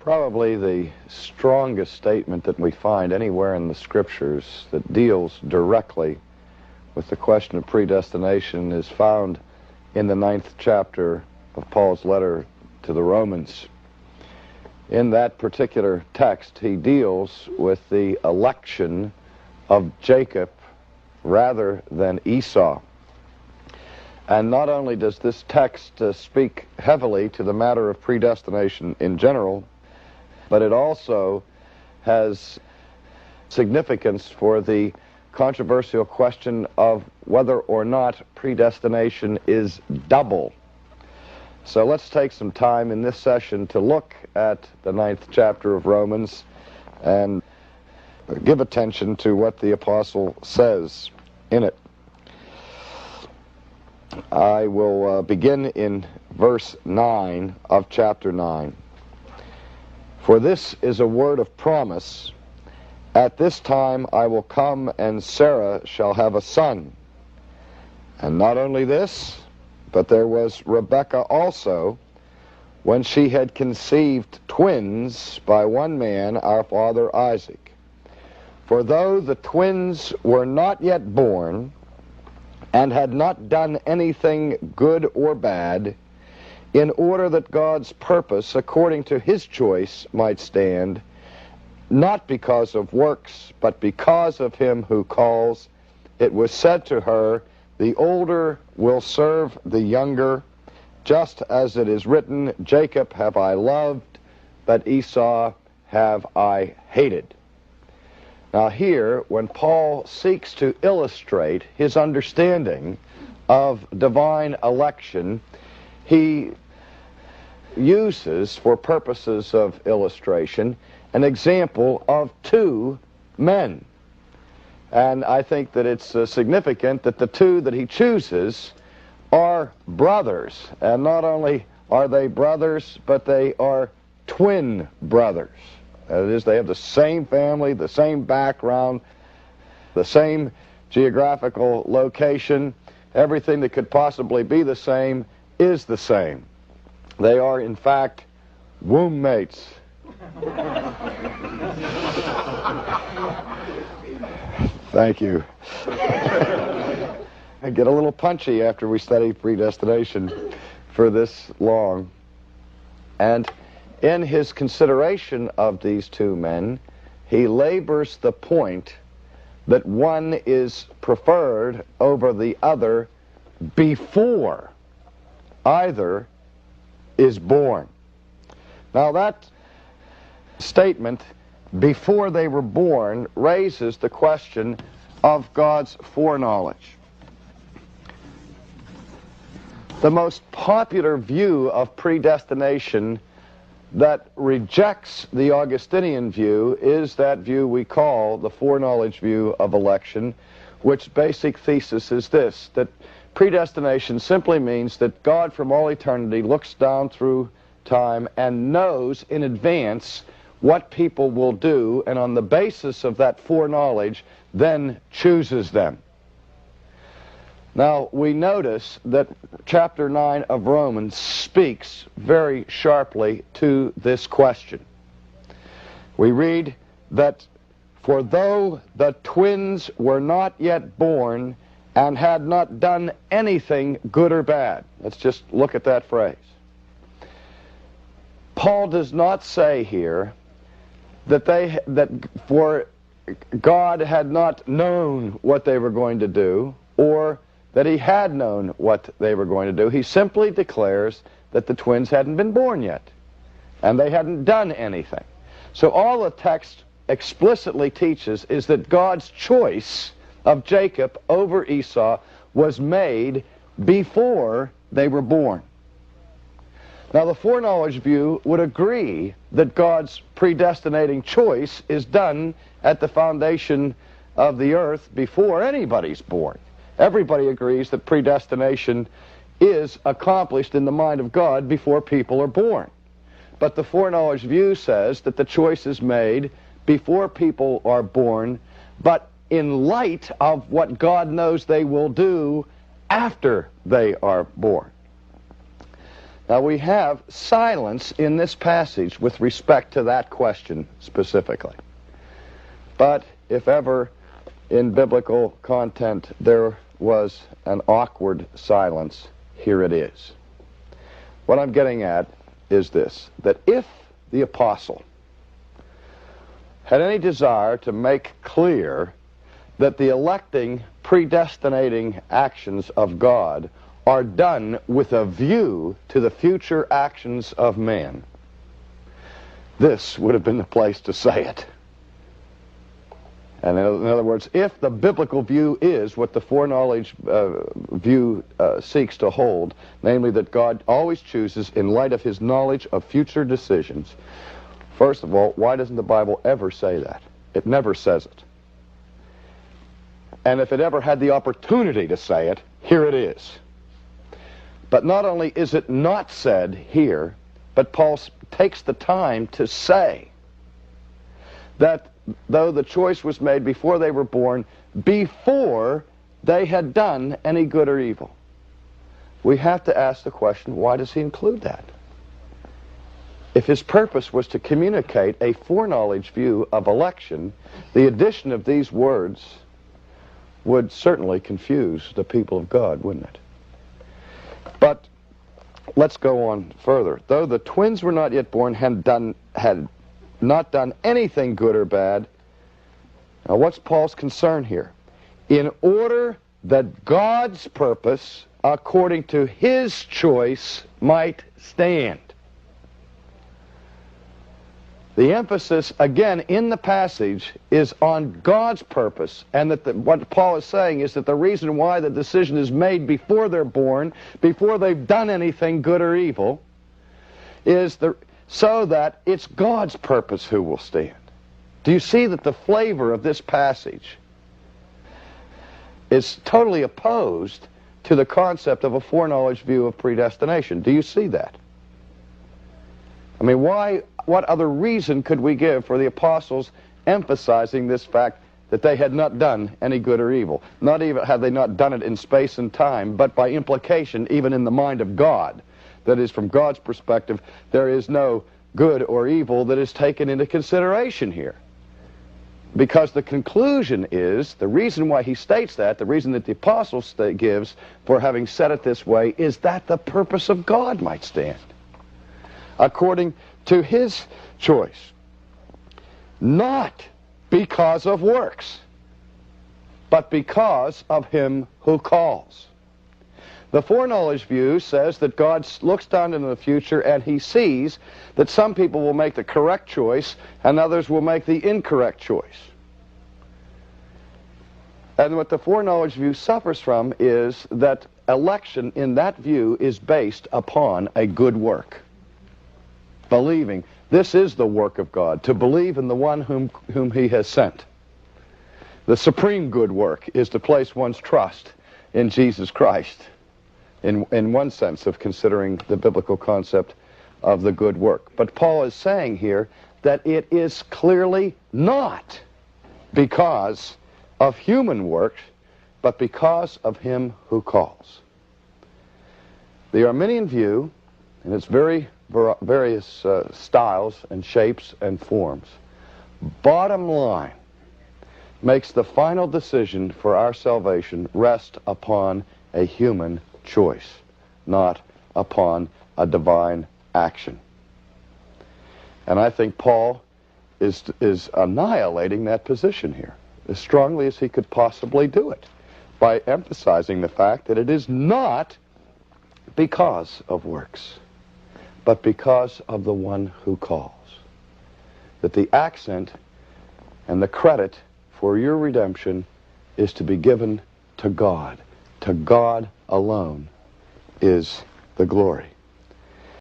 Probably the strongest statement that we find anywhere in the Scriptures that deals directly with the question of predestination is found in the 9th chapter of Paul's letter to the Romans. In that particular text, he deals with the election of Jacob rather than Esau. And not only does this text speak heavily to the matter of predestination in general, but it also has significance for the controversial question of whether or not predestination is double. So let's take some time in this session to look at the 9th chapter of Romans and give attention to what the apostle says in it. I will begin in verse 9 of chapter 9. For this is a word of promise. At this time I will come, and Sarah shall have a son. And not only this, but there was Rebekah also, when she had conceived twins by one man, our father Isaac. For though the twins were not yet born, and had not done anything good or bad, in order that God's purpose, according to his choice, might stand, not because of works, but because of him who calls, it was said to her, the older will serve the younger, just as it is written, Jacob have I loved, but Esau have I hated. Now here, when Paul seeks to illustrate his understanding of divine election, he uses, for purposes of illustration, an example of two men. And I think that it's significant that the two that he chooses are brothers. And not only are they brothers, but they are twin brothers. That is, they have the same family, the same background, the same geographical location. Everything that could possibly be the same is the same. They are, in fact, womb mates. Thank you. I get a little punchy after we study predestination for this long. And in his consideration of these two men, he labors the point that one is preferred over the other before either is born. Now that statement, before they were born, raises the question of God's foreknowledge. The most popular view of predestination that rejects the Augustinian view is that view we call the foreknowledge view of election, which basic thesis is this, that predestination simply means that God from all eternity looks down through time and knows in advance what people will do, and on the basis of that foreknowledge then chooses them. Now we notice that chapter 9 of Romans speaks very sharply to this question. We read that, for though the twins were not yet born and had not done anything good or bad. Let's just look at that phrase. Paul does not say here that for God had not known what they were going to do, or that he had known what they were going to do. He simply declares that the twins hadn't been born yet, and they hadn't done anything. So all the text explicitly teaches is that God's choice of Jacob over Esau was made before they were born. Now the foreknowledge view would agree that God's predestinating choice is done at the foundation of the earth before anybody's born. Everybody agrees that predestination is accomplished in the mind of God before people are born. But the foreknowledge view says that the choice is made before people are born, but in light of what God knows they will do after they are born. Now we have silence in this passage with respect to that question specifically. But if ever in biblical content there was an awkward silence, here it is. What I'm getting at is this, that if the apostle had any desire to make clear that the electing, predestinating actions of God are done with a view to the future actions of man, this would have been the place to say it. And in other words, if the biblical view is what the foreknowledge view seeks to hold, namely that God always chooses in light of his knowledge of future decisions, first of all, why doesn't the Bible ever say that? It never says it. And if it ever had the opportunity to say it, here it is. But not only is it not said here, but Paul takes the time to say that though the choice was made before they were born, before they had done any good or evil. We have to ask the question, why does he include that? If his purpose was to communicate a foreknowledge view of election, the addition of these words would certainly confuse the people of God, wouldn't it? But let's go on further. Though the twins were not yet born, had not done anything good or bad. Now what's Paul's concern here? In order that God's purpose, according to his choice, might stand. The emphasis, again, in the passage is on God's purpose, and that what Paul is saying is that the reason why the decision is made before they're born, before they've done anything good or evil, is so that it's God's purpose who will stand. Do you see that the flavor of this passage is totally opposed to the concept of a foreknowledge view of predestination? Do you see that? I mean, what other reason could we give for the apostles emphasizing this fact that they had not done any good or evil? Not even had they not done it in space and time, but by implication, even in the mind of God. That is, from God's perspective, there is no good or evil that is taken into consideration here. Because the conclusion is, the reason why he states that, the reason that the apostle gives for having said it this way, is that the purpose of God might stand according to his choice. Not because of works, but because of him who calls. The foreknowledge view says that God looks down into the future and he sees that some people will make the correct choice and others will make the incorrect choice. And what the foreknowledge view suffers from is that election in that view is based upon a good work. Believing. This is the work of God, to believe in the one whom he has sent. The supreme good work is to place one's trust in Jesus Christ, in one sense of considering the biblical concept of the good work. But Paul is saying here that it is clearly not because of human works, but because of him who calls. The Arminian view, in its various styles and shapes and forms, bottom line, makes the final decision for our salvation rest upon a human choice, not upon a divine action. And I think Paul is annihilating that position here as strongly as he could possibly do it by emphasizing the fact that it is not because of works, but because of the one who calls. That the accent and the credit for your redemption is to be given to God. To God alone is the glory.